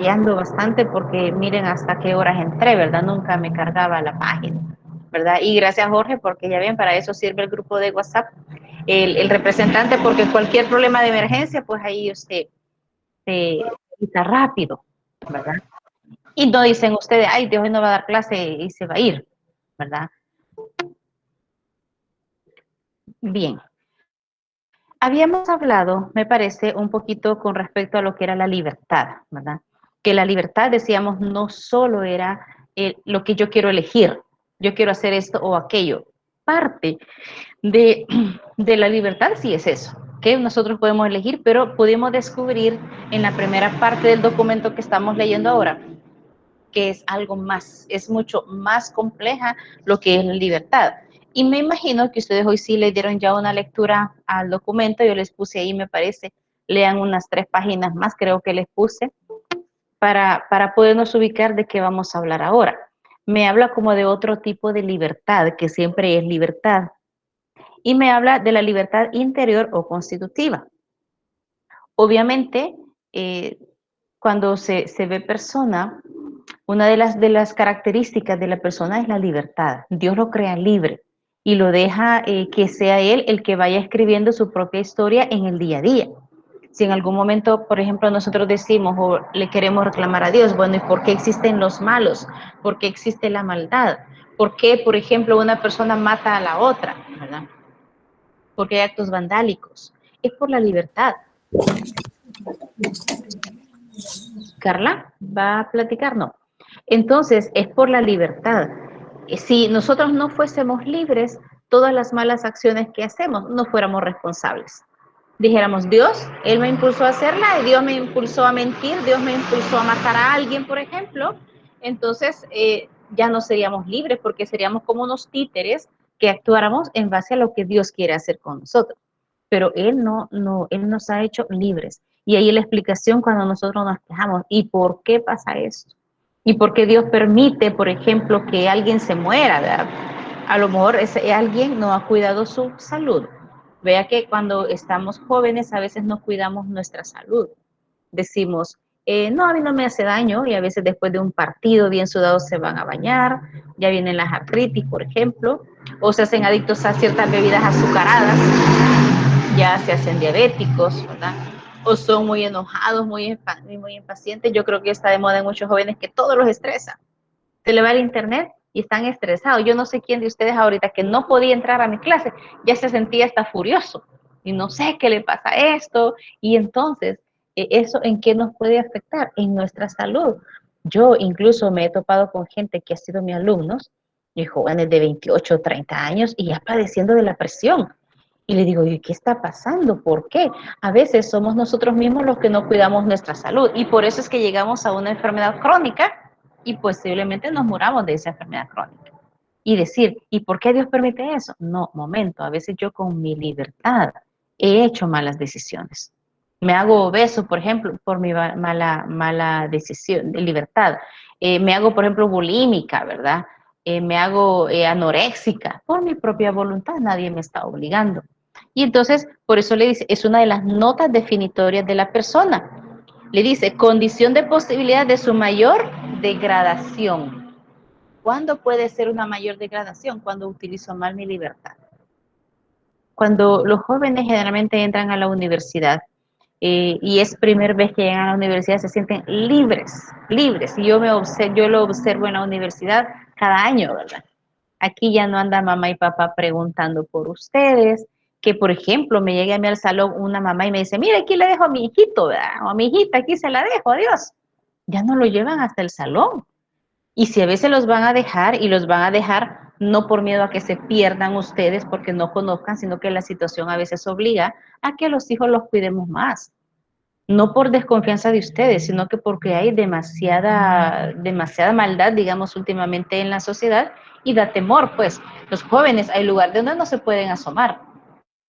batallando bastante porque miren hasta qué horas entré, ¿verdad? Nunca me cargaba la página, ¿verdad? Y gracias, Jorge, porque ya ven, para eso sirve el grupo de WhatsApp, el representante, porque cualquier problema de emergencia, pues ahí usted se está rápido, ¿verdad? Y no dicen ustedes, ay, Dios, hoy no va a dar clase y se va a ir, ¿verdad? Bien. Habíamos hablado, me parece, un poquito con respecto a lo que era la libertad, ¿verdad? Que la libertad, decíamos, no solo era lo que yo quiero elegir, yo quiero hacer esto o aquello. Parte de, de la libertad sí es eso, que nosotros podemos elegir, pero pudimos descubrir en la primera parte del documento que estamos leyendo ahora, que es algo más, es mucho más compleja lo que es la libertad. Y me imagino que ustedes hoy sí le dieron ya una lectura al documento, yo les puse ahí, me parece, lean unas 3 páginas más, creo que les puse, para podernos ubicar de qué vamos a hablar ahora. Me habla como de otro tipo de libertad, que siempre es libertad, y me habla de la libertad interior o constitutiva. Obviamente, eh, cuando se ve persona, una de las características de la persona es la libertad. Dios lo crea libre y lo deja que sea él el que vaya escribiendo su propia historia en el día a día. Si en algún momento, por ejemplo, nosotros decimos o le queremos reclamar a Dios, bueno, ¿y por qué existen los malos? ¿Por qué existe la maldad? ¿Por qué, por ejemplo, una persona mata a la otra? ¿Verdad? ¿Por qué hay actos vandálicos? Es por la libertad. Carla, ¿va a platicar? No. Entonces, es por la libertad. Si nosotros no fuésemos libres, todas las malas acciones que hacemos no fuéramos responsables. Dijéramos, Dios, Él me impulsó a hacerla, y Dios me impulsó a mentir, Dios me impulsó a matar a alguien, por ejemplo, entonces ya no seríamos libres porque seríamos como unos títeres que actuáramos en base a lo que Dios quiere hacer con nosotros. Pero Él nos ha hecho libres. Y ahí la explicación cuando nosotros nos quejamos, ¿y por qué pasa esto? ¿Y por qué Dios permite, por ejemplo, que alguien se muera, ¿verdad? A lo mejor ese alguien no ha cuidado su salud. Vea que cuando estamos jóvenes a veces no cuidamos nuestra salud. Decimos, no, a mí no me hace daño, y a veces después de un partido bien sudado se van a bañar, ya vienen las artritis, por ejemplo, o se hacen adictos a ciertas bebidas azucaradas, ya se hacen diabéticos, ¿verdad? O son muy enojados, muy impacientes. Yo creo que está de moda en muchos jóvenes que todo los estresa. Se le va el internet y están estresados. Yo no sé quién de ustedes ahorita que no podía entrar a mi clase, ya se sentía hasta furioso. Y no sé qué le pasa a esto. Y entonces, ¿eso en qué nos puede afectar? En nuestra salud. Yo incluso me he topado con gente que ha sido mis alumnos, y jóvenes de 28 o 30 años, y ya padeciendo de la presión. Y le digo, ¿y qué está pasando? ¿Por qué? A veces somos nosotros mismos los que no cuidamos nuestra salud y por eso es que llegamos a una enfermedad crónica y posiblemente nos muramos de esa enfermedad crónica. Y decir, ¿y por qué Dios permite eso? No, momento, a veces yo con mi libertad he hecho malas decisiones. Me hago obeso, por ejemplo, por mi mala decisión de libertad. Me hago, por ejemplo, bulímica, ¿verdad? Me hago anoréxica por mi propia voluntad, nadie me está obligando. Y entonces, por eso le dice, es una de las notas definitorias de la persona. Le dice, condición de posibilidad de su mayor degradación. ¿Cuándo puede ser una mayor degradación? Cuando utilizo mal mi libertad. Cuando los jóvenes generalmente entran a la universidad y es primera vez que llegan a la universidad, se sienten libres, libres. Y yo lo observo en la universidad cada año, ¿verdad? Aquí ya no anda mamá y papá preguntando por ustedes, que por ejemplo me llegue a mí al salón una mamá y me dice, mira, aquí le dejo a mi hijito, ¿verdad? O a mi hijita, aquí se la dejo, adiós. Ya no lo llevan hasta el salón. Y si a veces los van a dejar y los van a dejar no por miedo a que se pierdan ustedes porque no conozcan, sino que la situación a veces obliga a que los hijos los cuidemos más. No por desconfianza de ustedes, sino que porque hay demasiada maldad, digamos, últimamente en la sociedad y da temor, pues. Los jóvenes, hay lugares donde no se pueden asomar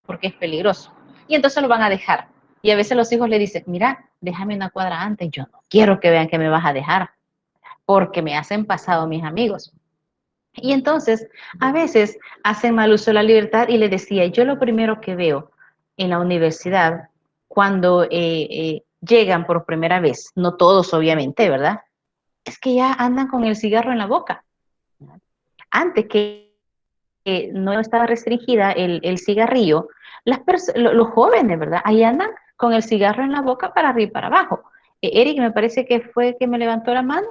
porque es peligroso. Y entonces lo van a dejar. Y a veces los hijos le dicen, mira, déjame una cuadra antes, yo no quiero que vean que me vas a dejar porque me hacen pasado mis amigos. Y entonces, a veces hacen mal uso de la libertad y le decía, yo lo primero que veo en la universidad, cuando llegan por primera vez, no todos obviamente, ¿verdad? Es que ya andan con el cigarro en la boca. Antes que no estaba restringida el cigarrillo, los jóvenes, ¿verdad? Ahí andan con el cigarro en la boca para arriba y para abajo. Eric, me parece que fue que me levantó la mano.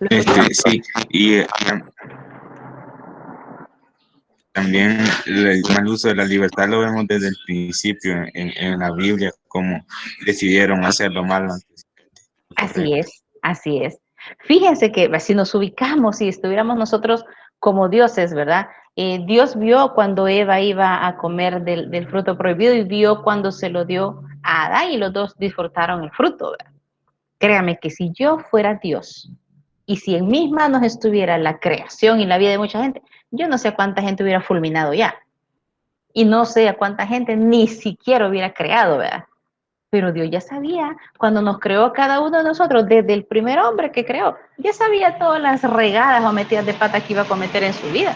¿Lo escuchamos? Sí, y también el mal uso de la libertad lo vemos desde el principio en la Biblia, como decidieron hacerlo mal antes. Así Correcto. es, así es. Fíjense que si nos ubicamos y estuviéramos nosotros como dioses, ¿verdad? Dios vio cuando Eva iba a comer del fruto prohibido y vio cuando se lo dio a Adán y los dos disfrutaron el fruto, ¿verdad? Créame que si yo fuera Dios y si en mis manos estuviera la creación y la vida de mucha gente, yo no sé a cuánta gente hubiera fulminado ya. Y no sé a cuánta gente ni siquiera hubiera creado, ¿verdad? Pero Dios ya sabía, cuando nos creó a cada uno de nosotros, desde el primer hombre que creó, ya sabía todas las regadas o metidas de pata que iba a cometer en su vida.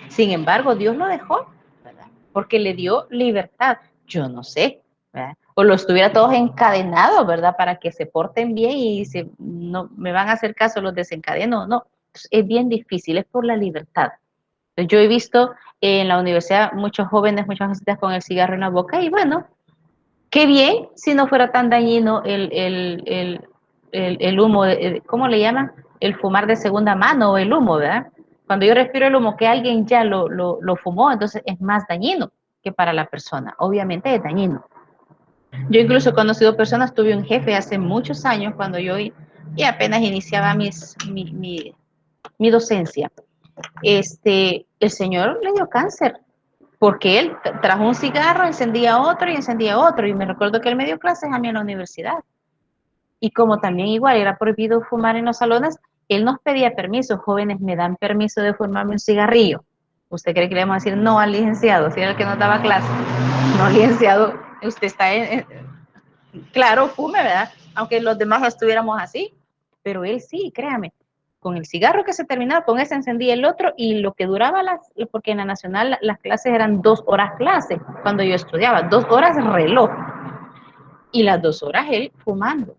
Sin embargo, Dios lo dejó, ¿verdad? Porque le dio libertad. Yo no sé, ¿verdad? O lo estuviera todos encadenados, ¿verdad? Para que se porten bien y no me van a hacer caso los desencadenos, no. Es bien difícil, es por la libertad. Yo he visto en la universidad muchos jóvenes, muchas jovencitas con el cigarro en la boca y bueno, qué bien si no fuera tan dañino el humo, ¿cómo le llaman? El fumar de segunda mano o el humo, ¿verdad? Cuando yo respiro el humo que alguien ya lo fumó, entonces es más dañino que para la persona. Obviamente es dañino. Yo incluso he conocido personas, tuve un jefe hace muchos años cuando yo y apenas iniciaba mi docencia. El señor le dio cáncer porque él trajo un cigarro, encendía otro y encendía otro. Y me recuerdo que él me dio clases a mí en la universidad. Y como también igual era prohibido fumar en los salones, él nos pedía permiso. Jóvenes, ¿me dan permiso de fumarme un cigarrillo? ¿Usted cree que le vamos a decir no al licenciado, si era el que nos daba clase? No, licenciado, usted está claro, fume, ¿verdad? Aunque los demás estuviéramos así. Pero él sí, créame, con el cigarro que se terminaba, con ese encendía el otro y lo que duraba porque en la nacional las clases eran 2 horas clase, cuando yo estudiaba, 2 horas reloj y las 2 horas él fumando.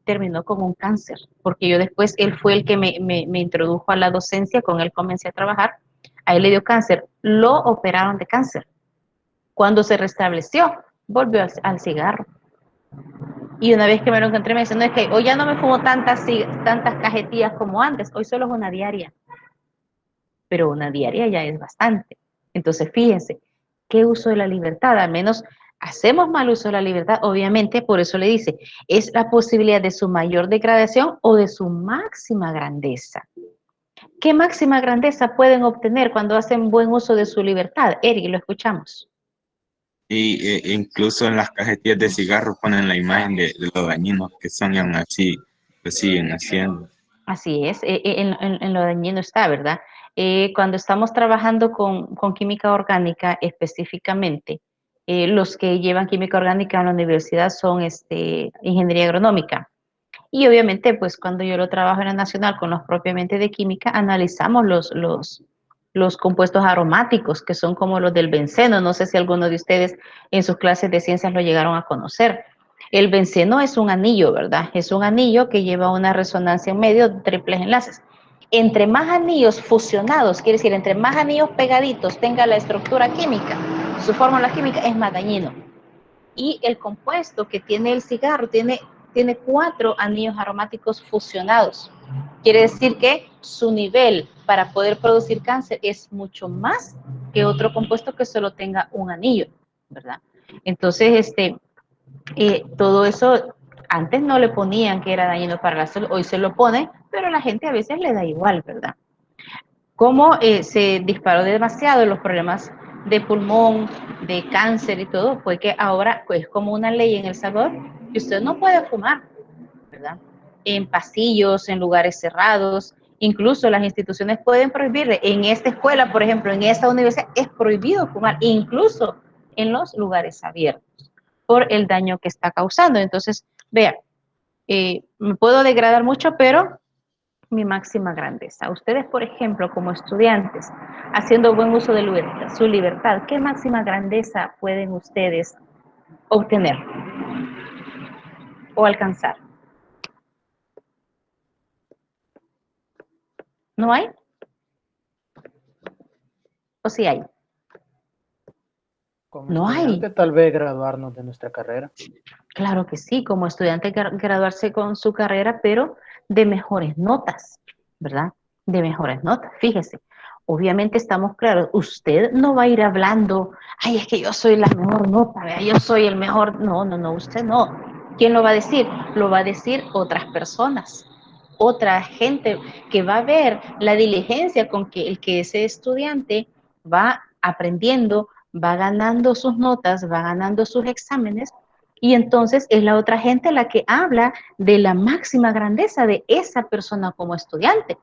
Terminó con un cáncer, porque yo después, él fue el que me introdujo a la docencia, con él comencé a trabajar, a él le dio cáncer, lo operaron de cáncer. Cuando se restableció, volvió al cigarro. Y una vez que me lo encontré me dice, no, es que hoy ya no me fumo tantas cajetillas como antes, hoy solo es una diaria, pero una diaria ya es bastante. Entonces, fíjense, ¿qué uso de la libertad? Al menos hacemos mal uso de la libertad, obviamente, por eso le dice, es la posibilidad de su mayor degradación o de su máxima grandeza. ¿Qué máxima grandeza pueden obtener cuando hacen buen uso de su libertad? Eric, lo escuchamos. Y incluso en las cajetillas de cigarros ponen la imagen de lo dañinos que son y aún así lo siguen haciendo. Así es, en lo dañino está, ¿verdad? Cuando estamos trabajando con química orgánica específicamente, los que llevan química orgánica en la universidad son ingeniería agronómica. Y obviamente, pues cuando yo lo trabajo en la nacional con los propiamente de química, analizamos los compuestos aromáticos, que son como los del benceno. No sé si alguno de ustedes en sus clases de ciencias lo llegaron a conocer. El benceno es un anillo, ¿verdad? Es un anillo que lleva una resonancia en medio de triples enlaces. Entre más anillos fusionados, quiere decir, entre más anillos pegaditos tenga la estructura química, su fórmula química es más dañino. Y el compuesto que tiene el cigarro tiene 4 anillos aromáticos fusionados. Quiere decir que su nivel para poder producir cáncer es mucho más que otro compuesto que solo tenga un anillo, ¿verdad? Entonces, todo eso antes no le ponían que era dañino para la salud, hoy se lo ponen, pero a la gente a veces le da igual, ¿verdad? Cómo se disparó demasiado los problemas de pulmón, de cáncer y todo, fue que ahora pues como una ley en El Salvador que usted no puede fumar, ¿verdad? En pasillos, en lugares cerrados, incluso las instituciones pueden prohibirle. En esta escuela, por ejemplo, en esta universidad es prohibido fumar, incluso en los lugares abiertos, por el daño que está causando. Entonces, vea, me puedo degradar mucho, pero mi máxima grandeza. Ustedes, por ejemplo, como estudiantes, haciendo buen uso de su libertad, ¿qué máxima grandeza pueden ustedes obtener o alcanzar? ¿No hay? ¿O sí hay? Como No hay. estudiante, tal vez graduarnos de nuestra carrera. Claro que sí, como estudiante graduarse con su carrera, pero de mejores notas, ¿verdad? De mejores notas, fíjese. Obviamente estamos claros, usted no va a ir hablando, ay, es que yo soy la mejor nota, ¿verdad? Yo soy el mejor. No, no, no, usted no. ¿Quién lo va a decir? Lo va a decir otras personas, otra gente que va a ver la diligencia con que el que ese estudiante va aprendiendo, va ganando sus notas, va ganando sus exámenes, y entonces es la otra gente la que habla de la máxima grandeza de esa persona como estudiante.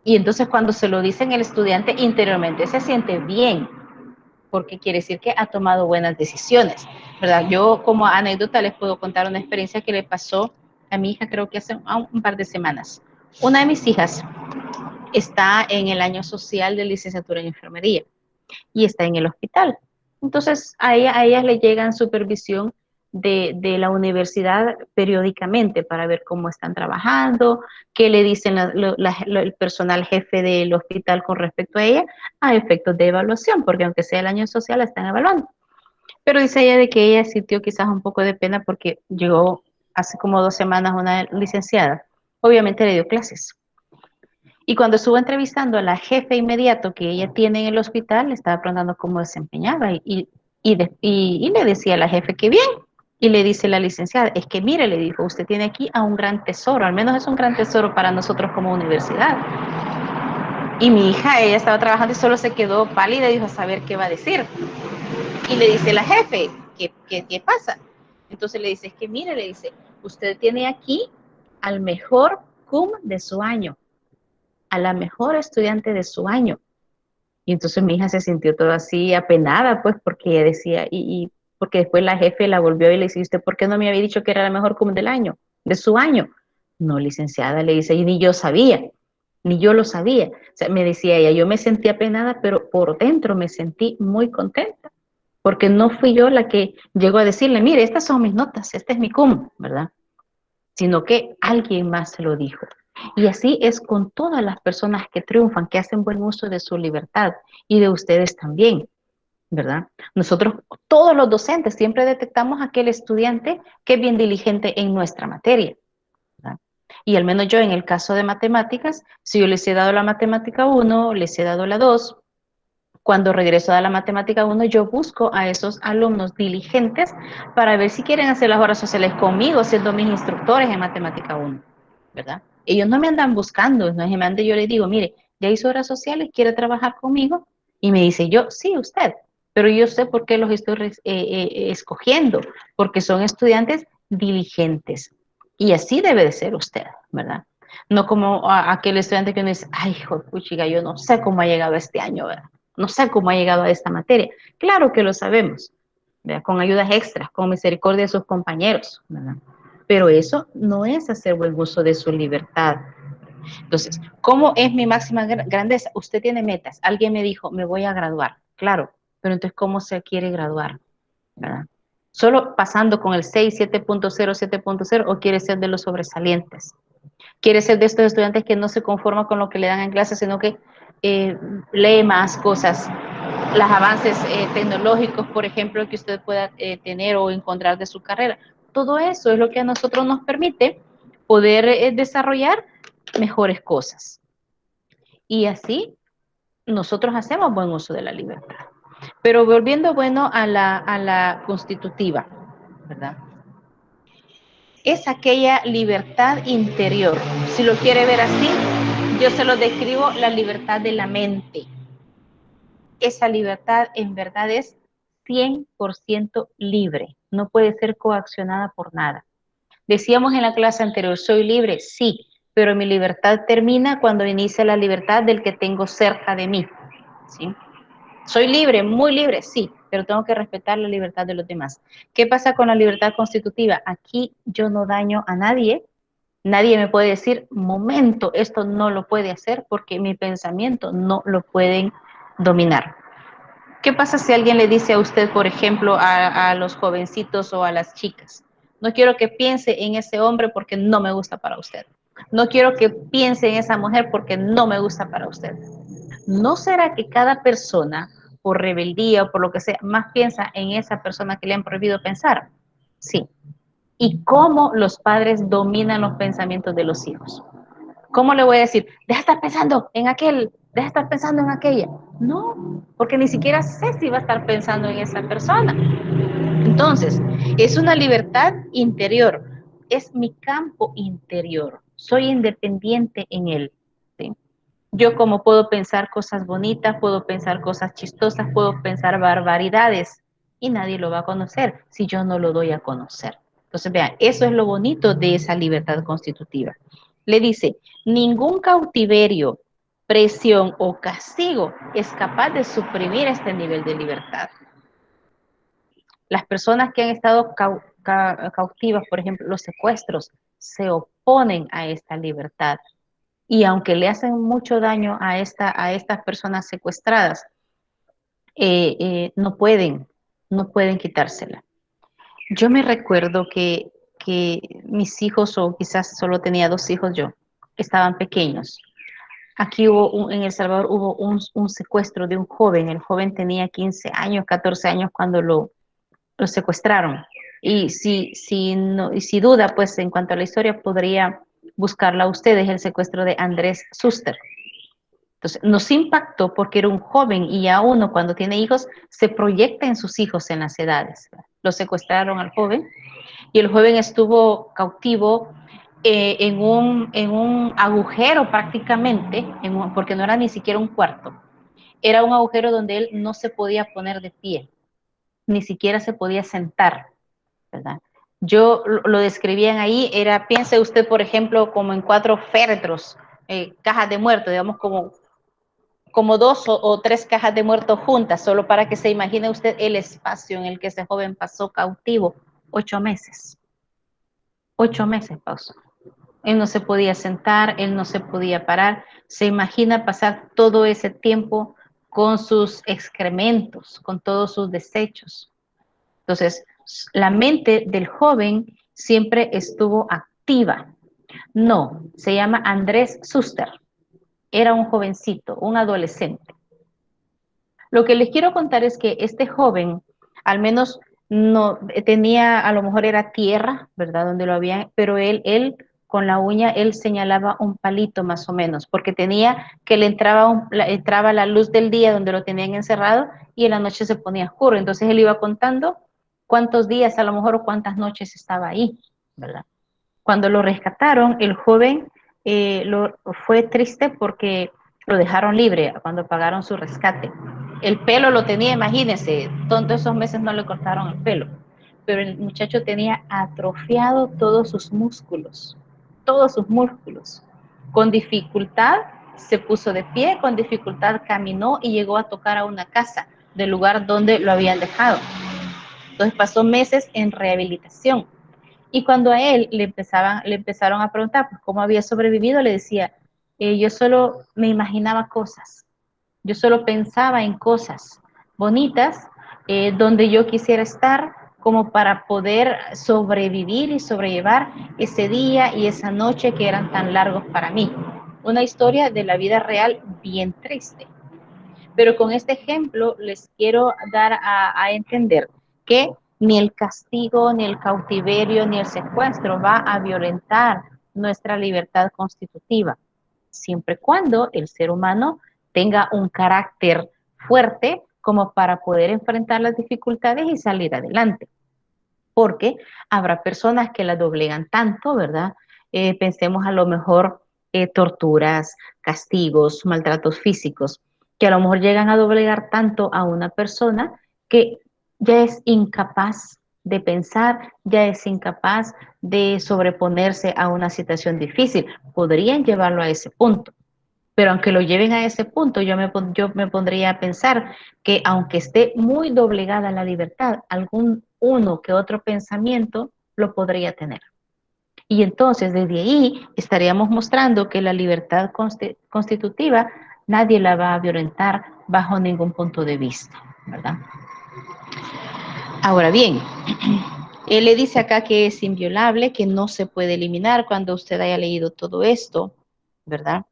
Y entonces cuando se lo dicen el estudiante interiormente se siente bien, porque quiere decir que ha tomado buenas decisiones, ¿verdad? Yo como anécdota les puedo contar una experiencia que le pasó a mi hija, creo que hace un par de semanas. Una de mis hijas está en el año social de licenciatura en enfermería y está en el hospital. Entonces, a ellas le llegan supervisión de la universidad periódicamente para ver cómo están trabajando, qué le dicen el personal jefe del hospital con respecto a ella, a efectos de evaluación, porque aunque sea el año social, la están evaluando. Pero dice ella de que ella sintió quizás un poco de pena porque llegó hace como 2 semanas una licenciada. Obviamente le dio clases. Y cuando estuvo entrevistando a la jefe inmediato que ella tiene en el hospital, le estaba preguntando cómo desempeñaba y le decía a la jefe que bien. Y le dice la licenciada, es que mire, le dijo, usted tiene aquí a un gran tesoro, al menos es un gran tesoro para nosotros como universidad. Y mi hija, ella estaba trabajando y solo se quedó pálida y dijo a saber qué va a decir. Y le dice la jefe, ¿qué pasa? Entonces le dice, es que mire, le dice, usted tiene aquí al mejor cum de su año, a la mejor estudiante de su año. Y entonces mi hija se sintió toda así apenada, pues, porque ella decía, porque después la jefe la volvió y le dice, ¿usted por qué no me había dicho que era la mejor cum del año, de su año? No, licenciada, le dice, y ni yo sabía, ni yo lo sabía. O sea, me decía ella, yo me sentí apenada, pero por dentro me sentí muy contenta, porque no fui yo la que llegó a decirle, mire, estas son mis notas, este es mi cum, ¿verdad? Sino que alguien más se lo dijo. Y así es con todas las personas que triunfan, que hacen buen uso de su libertad y de ustedes también, ¿verdad? Nosotros, todos los docentes, siempre detectamos a aquel estudiante que es bien diligente en nuestra materia, ¿verdad? Y al menos yo en el caso de matemáticas, si yo les he dado la matemática 1, les he dado la 2, cuando regreso a la matemática 1, yo busco a esos alumnos diligentes para ver si quieren hacer las horas sociales conmigo, siendo mis instructores en matemática 1, ¿verdad? Ellos no me andan buscando, no es que me ande, yo les digo, mire, ya hizo horas sociales, ¿quiere trabajar conmigo? Y me dice yo, sí, usted, pero yo sé por qué los estoy escogiendo, porque son estudiantes diligentes. Y así debe de ser usted, ¿verdad? No como aquel estudiante que uno dice, ay, hijo de puchiga, yo no sé cómo ha llegado este año, ¿verdad? No sé cómo ha llegado a esta materia. Claro que lo sabemos, ¿verdad? Con ayudas extras, con misericordia de sus compañeros, ¿verdad? Pero eso no es hacer buen uso de su libertad. Entonces, ¿cómo es mi máxima grandeza? Usted tiene metas. Alguien me dijo, me voy a graduar. Claro, pero entonces, ¿cómo se quiere graduar? ¿Verdad? ¿Solo pasando con el 6, 7.0, 7.0 o quiere ser de los sobresalientes? ¿Quiere ser de estos estudiantes que no se conforma con lo que le dan en clase, sino que lee más cosas, los avances tecnológicos, por ejemplo, que usted pueda tener o encontrar de su carrera? Todo eso es lo que a nosotros nos permite poder desarrollar mejores cosas. Y así nosotros hacemos buen uso de la libertad. Pero volviendo, bueno, a la constitutiva, ¿verdad? Es aquella libertad interior. Si lo quiere ver así, yo se lo describo la libertad de la mente. Esa libertad en verdad es 100% libre, no puede ser coaccionada por nada. Decíamos en la clase anterior, soy libre, sí, pero mi libertad termina cuando inicia la libertad del que tengo cerca de mí, ¿sí? Soy libre, muy libre, sí, pero tengo que respetar la libertad de los demás. ¿Qué pasa con la libertad constitutiva? Aquí yo no daño a nadie, nadie me puede decir, momento, esto no lo puede hacer porque mi pensamiento no lo pueden dominar. ¿Qué pasa si alguien le dice a usted, por ejemplo, a los jovencitos o a las chicas? No quiero que piense en ese hombre porque no me gusta para usted. No quiero que piense en esa mujer porque no me gusta para usted. ¿No será que cada persona, por rebeldía o por lo que sea, más piensa en esa persona que le han prohibido pensar? Sí. ¿Y cómo los padres dominan los pensamientos de los hijos? ¿Cómo le voy a decir, deja de estar pensando en aquel, deja de estar pensando en aquella? No, porque ni siquiera sé si va a estar pensando en esa persona. Entonces, es una libertad interior, es mi campo interior, soy independiente en él. ¿Sí? Yo como puedo pensar cosas bonitas, puedo pensar cosas chistosas, puedo pensar barbaridades y nadie lo va a conocer si yo no lo doy a conocer. Entonces, vean, eso es lo bonito de esa libertad constitutiva. Le dice, ningún cautiverio, presión o castigo es capaz de suprimir este nivel de libertad. Las personas que han estado cautivas, por ejemplo, los secuestros, se oponen a esta libertad. Y aunque le hacen mucho daño a estas personas secuestradas, no pueden quitársela. Yo me recuerdo que mis hijos, o quizás solo tenía 2 hijos yo, estaban pequeños. Aquí en El Salvador hubo un secuestro de un joven. El joven tenía 15 años, 14 años cuando lo secuestraron. Y si duda, pues en cuanto a la historia, podría buscarla a ustedes, el secuestro de Andrés Suster. Entonces, nos impactó porque era un joven y ya uno cuando tiene hijos se proyecta en sus hijos en las edades. Lo secuestraron al joven y el joven estuvo cautivo en un agujero prácticamente, porque no era ni siquiera un cuarto. Era un agujero donde él no se podía poner de pie, ni siquiera se podía sentar, ¿verdad? Yo lo describían ahí, piense usted, por ejemplo, como en 4 féretros, cajas de muertos, digamos como 2 o 3 cajas de muertos juntas, solo para que se imagine usted el espacio en el que ese joven pasó cautivo. 8 meses. 8 meses pasó. Él no se podía sentar, él no se podía parar. Se imagina pasar todo ese tiempo con sus excrementos, con todos sus desechos. Entonces, la mente del joven siempre estuvo activa. No, se llama Andrés Suster. Era un jovencito, un adolescente. Lo que les quiero contar es que este joven, al menos no tenía, a lo mejor era tierra, ¿verdad? Donde lo había, pero él con la uña, él señalaba un palito más o menos, porque tenía que le entraba la luz del día donde lo tenían encerrado y en la noche se ponía oscuro. Entonces él iba contando cuántos días a lo mejor o cuántas noches estaba ahí, ¿verdad? Cuando lo rescataron, el joven fue triste porque lo dejaron libre cuando pagaron su rescate. El pelo lo tenía, imagínense, todos esos meses no le cortaron el pelo, pero el muchacho tenía atrofiado todos sus músculos. Con dificultad se puso de pie, con dificultad caminó y llegó a tocar a una casa del lugar donde lo habían dejado. Entonces pasó meses en rehabilitación. Y cuando a él le empezaron a preguntar pues, cómo había sobrevivido, le decía, yo solo me imaginaba cosas, yo solo pensaba en cosas bonitas donde yo quisiera estar como para poder sobrevivir y sobrellevar ese día y esa noche que eran tan largos para mí. Una historia de la vida real bien triste. Pero con este ejemplo les quiero dar a entender que ni el castigo, ni el cautiverio, ni el secuestro va a violentar nuestra libertad constitutiva, siempre y cuando el ser humano tenga un carácter fuerte como para poder enfrentar las dificultades y salir adelante. Porque habrá personas que la doblegan tanto, ¿verdad? Pensemos a lo mejor torturas, castigos, maltratos físicos, que a lo mejor llegan a doblegar tanto a una persona que ya es incapaz de pensar, ya es incapaz de sobreponerse a una situación difícil. Podrían llevarlo a ese punto. Pero aunque lo lleven a ese punto, yo me pondría a pensar que aunque esté muy doblegada la libertad, algún uno que otro pensamiento lo podría tener. Y entonces desde ahí estaríamos mostrando que la libertad constitutiva nadie la va a violentar bajo ningún punto de vista. ¿verdad? Ahora bien, él le dice acá que es inviolable, que no se puede eliminar cuando usted haya leído todo esto, ¿verdad?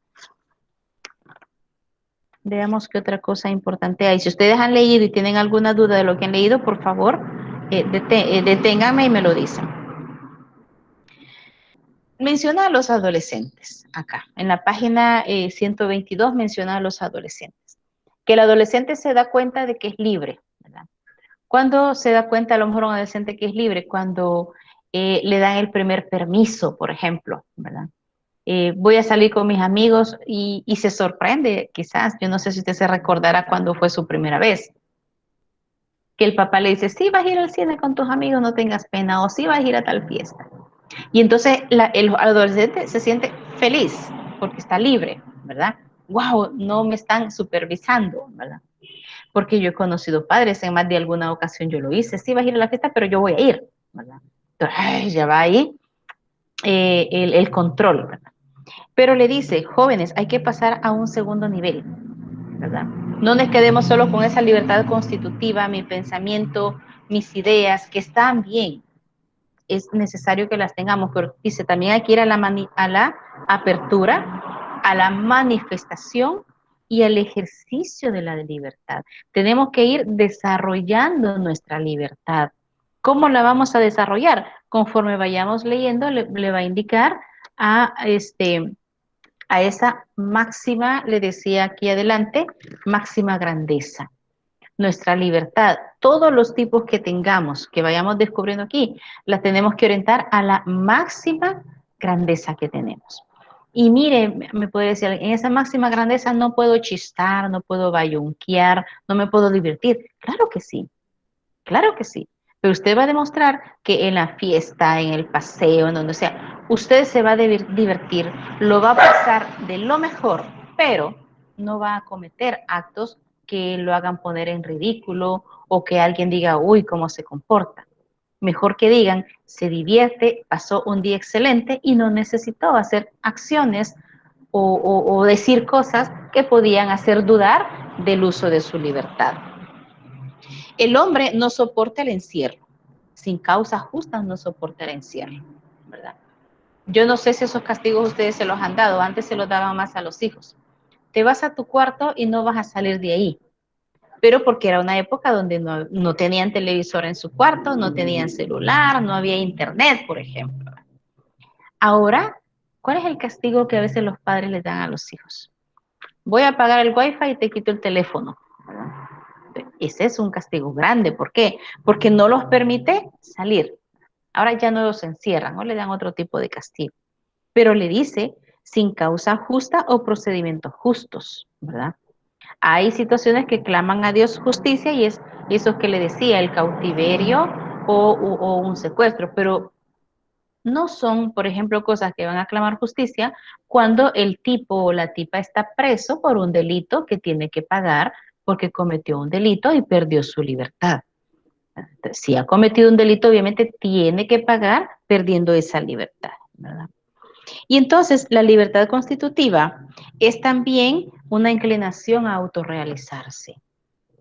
Veamos qué otra cosa importante hay. Si ustedes han leído y tienen alguna duda de lo que han leído, por favor, deténganme y me lo dicen. Menciona a los adolescentes acá. En la página 122 menciona a los adolescentes. Que el adolescente se da cuenta de que es libre, ¿verdad? ¿Cuándo se da cuenta a lo mejor un adolescente que es libre? Cuando le dan el primer permiso, por ejemplo, ¿verdad? Voy a salir con mis amigos y se sorprende, quizás. Yo no sé si usted se recordará cuándo fue su primera vez. Que el papá le dice, sí, vas a ir al cine con tus amigos, no tengas pena, o sí, vas a ir a tal fiesta. Y entonces el adolescente se siente feliz porque está libre, ¿verdad? Wow, no me están supervisando, ¿verdad? Porque yo he conocido padres, en más de alguna ocasión yo lo hice, sí, vas a ir a la fiesta, pero yo voy a ir, ¿verdad? Entonces, ay, ya va ahí el control, ¿verdad? Pero le dice, jóvenes, hay que pasar a un segundo nivel, ¿verdad? No nos quedemos solo con esa libertad constitutiva, mi pensamiento, mis ideas, que están bien, es necesario que las tengamos, pero dice, también hay que ir a la apertura, a la manifestación y al ejercicio de la libertad. Tenemos que ir desarrollando nuestra libertad. ¿Cómo la vamos a desarrollar? Conforme vayamos leyendo, le va a indicar a esa máxima, le decía aquí adelante, máxima grandeza. Nuestra libertad, todos los tipos que tengamos, que vayamos descubriendo aquí, las tenemos que orientar a la máxima grandeza que tenemos. Y mire, me puede decir, en esa máxima grandeza no puedo chistar, no puedo bayunquear, no me puedo divertir. Claro que sí, claro que sí. Pero usted va a demostrar que en la fiesta, en el paseo, en donde sea, usted se va a divertir, lo va a pasar de lo mejor, pero no va a cometer actos que lo hagan poner en ridículo o que alguien diga, uy, cómo se comporta. Mejor que digan, se divierte, pasó un día excelente y no necesitó hacer acciones o decir cosas que podían hacer dudar del uso de su libertad. El hombre no soporta el encierro. Sin causas justas no soporta el encierro, ¿verdad? Yo no sé si esos castigos ustedes se los han dado. Antes se los daban más a los hijos. Te vas a tu cuarto y no vas a salir de ahí. Pero porque era una época donde no tenían televisor en su cuarto, no tenían celular, no había internet, por ejemplo. Ahora, ¿cuál es el castigo que a veces los padres les dan a los hijos? Voy a apagar el wifi y te quito el teléfono, ¿verdad? Ese es un castigo grande. ¿Por qué? Porque no los permite salir. Ahora ya no los encierran o le dan otro tipo de castigo. Pero le dice sin causa justa o procedimientos justos, ¿verdad? Hay situaciones que claman a Dios justicia y es eso que le decía, el cautiverio o un secuestro, pero no son, por ejemplo, cosas que van a clamar justicia cuando el tipo o la tipa está preso por un delito que tiene que pagar porque cometió un delito y perdió su libertad. Si ha cometido un delito, obviamente tiene que pagar perdiendo esa libertad, ¿verdad? Y entonces la libertad constitutiva es también una inclinación a autorrealizarse.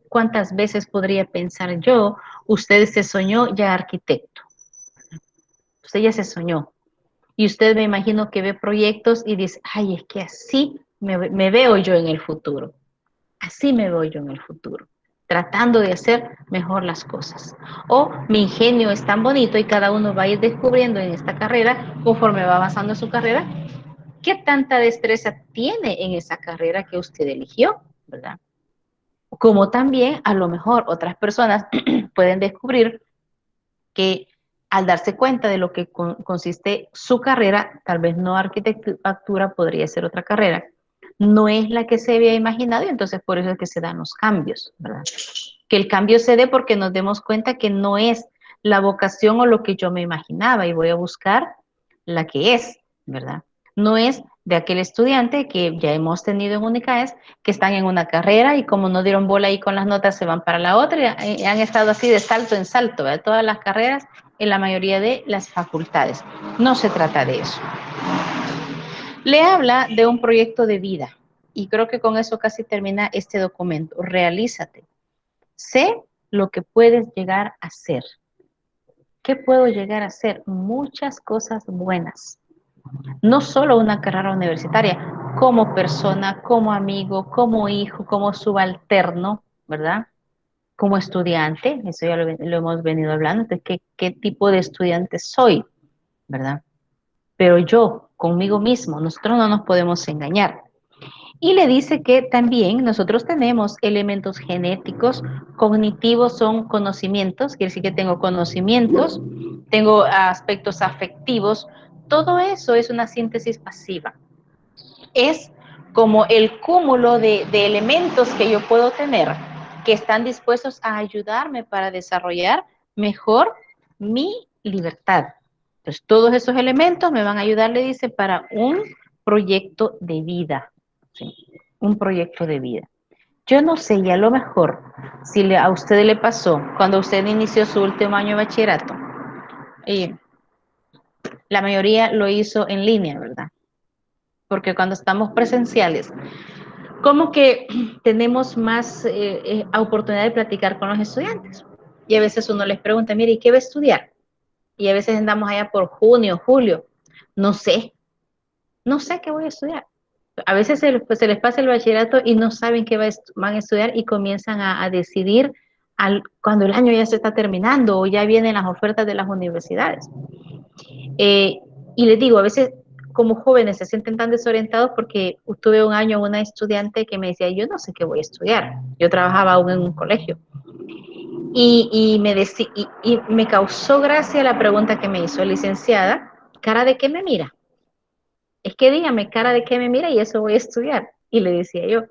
¿Cuántas veces podría pensar yo, usted se soñó ya arquitecto? Usted ya se soñó. Y usted me imagino que ve proyectos y dice, ay, es que así me veo yo en el futuro. Así me veo yo en el futuro, tratando de hacer mejor las cosas. O mi ingenio es tan bonito y cada uno va a ir descubriendo en esta carrera, conforme va avanzando en su carrera, qué tanta destreza tiene en esa carrera que usted eligió, ¿verdad? Como también a lo mejor otras personas pueden descubrir que al darse cuenta de lo que consiste su carrera, tal vez no arquitectura, podría ser otra carrera, no es la que se había imaginado y entonces por eso es que se dan los cambios, ¿verdad? Que el cambio se dé porque nos demos cuenta que no es la vocación o lo que yo me imaginaba y voy a buscar la que es, ¿verdad? No es de aquel estudiante que ya hemos tenido en Unicaes, que están en una carrera y como no dieron bola ahí con las notas se van para la otra y han estado así de salto en salto, ¿verdad? Todas las carreras en la mayoría de las facultades. No se trata de eso. Le habla de un proyecto de vida y creo que con eso casi termina este documento. Realízate. sé lo que puedes llegar a ser. ¿Qué puedo llegar a hacer? Muchas cosas buenas. No solo una carrera universitaria, como persona, como amigo, como hijo, como subalterno, ¿verdad? Como estudiante, eso ya lo hemos venido hablando, de qué tipo de estudiante soy, ¿verdad? Pero yo, conmigo mismo, nosotros no nos podemos engañar. Y le dice que también nosotros tenemos elementos genéticos, cognitivos son conocimientos, quiere decir que tengo conocimientos, tengo aspectos afectivos, todo eso es una síntesis pasiva. Es como el cúmulo de elementos que yo puedo tener que están dispuestos a ayudarme para desarrollar mejor mi libertad. Entonces, todos esos elementos me van a ayudar, le dice, para un proyecto de vida. ¿Sí? Un proyecto de vida. Yo no sé, y a lo mejor, si a usted le pasó, cuando usted inició su último año de bachillerato, y la mayoría lo hizo en línea, ¿verdad? Porque cuando estamos presenciales, como que tenemos más oportunidad de platicar con los estudiantes. Y a veces uno les pregunta, mire, ¿y qué va a estudiar? Y a veces andamos allá por junio, julio. No sé qué voy a estudiar. A veces se les pasa el bachillerato y no saben qué van a estudiar y comienzan a decidir cuando el año ya se está terminando o ya vienen las ofertas de las universidades. Y les digo, a veces como jóvenes se sienten tan desorientados porque tuve un año una estudiante que me decía, yo no sé qué voy a estudiar. Yo trabajaba aún en un colegio. Y me causó gracia la pregunta que me hizo, licenciada, ¿cara de qué me mira? Es que dígame, cara de qué me mira y eso voy a estudiar. Y le decía yo,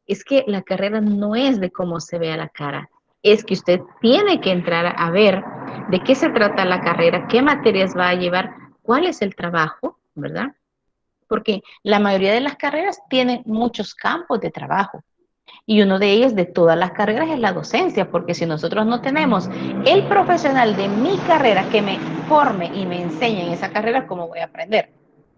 es que la carrera no es de cómo se vea la cara, es que usted tiene que entrar a ver de qué se trata la carrera, qué materias va a llevar, cuál es el trabajo, ¿verdad? Porque la mayoría de las carreras tienen muchos campos de trabajo. Y uno de ellos, de todas las carreras, es la docencia, porque si nosotros no tenemos el profesional de mi carrera que me forme y me enseñe en esa carrera, ¿cómo voy a aprender?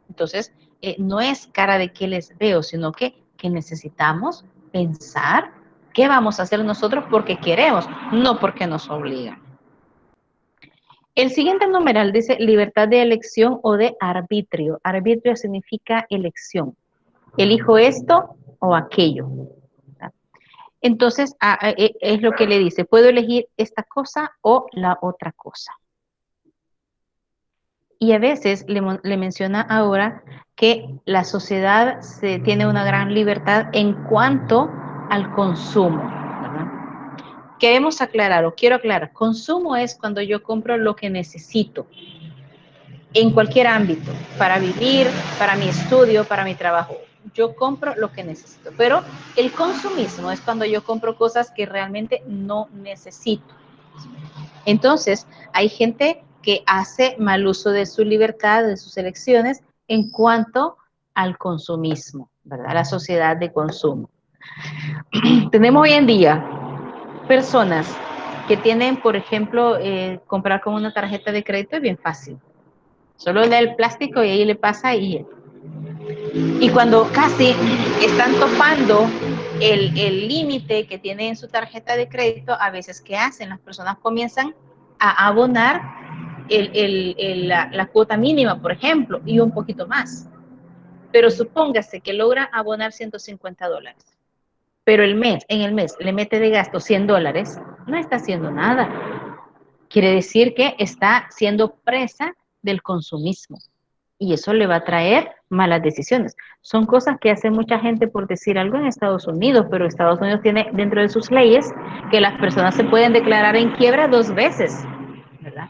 Entonces, no es cara de qué les veo, sino que necesitamos pensar qué vamos a hacer nosotros porque queremos, no porque nos obligan. El siguiente numeral dice libertad de elección o de arbitrio. Arbitrio significa elección. Elijo esto o aquello. Entonces, es lo que le dice, puedo elegir esta cosa o la otra cosa. Y a veces le menciona ahora que la sociedad tiene una gran libertad en cuanto al consumo, ¿verdad? Queremos aclarar o quiero aclarar, consumo es cuando yo compro lo que necesito en cualquier ámbito, para vivir, para mi estudio, para mi trabajo. Yo compro lo que necesito, pero el consumismo es cuando yo compro cosas que realmente no necesito. Entonces, hay gente que hace mal uso de su libertad, de sus elecciones, en cuanto al consumismo, ¿verdad? La sociedad de consumo. Tenemos hoy en día personas que tienen, por ejemplo, comprar con una tarjeta de crédito es bien fácil. Solo le da el plástico y ahí le pasa y cuando casi están topando el límite que tiene en su tarjeta de crédito, a veces, ¿qué hacen? Las personas comienzan a abonar la cuota mínima, por ejemplo, y un poquito más. Pero supóngase que logra abonar $150, pero en el mes le mete de gasto $100, no está haciendo nada. Quiere decir que está siendo presa del consumismo. Y eso le va a traer malas decisiones. Son cosas que hace mucha gente por decir algo en Estados Unidos, pero Estados Unidos tiene dentro de sus leyes que las personas se pueden declarar en quiebra 2 veces, ¿verdad?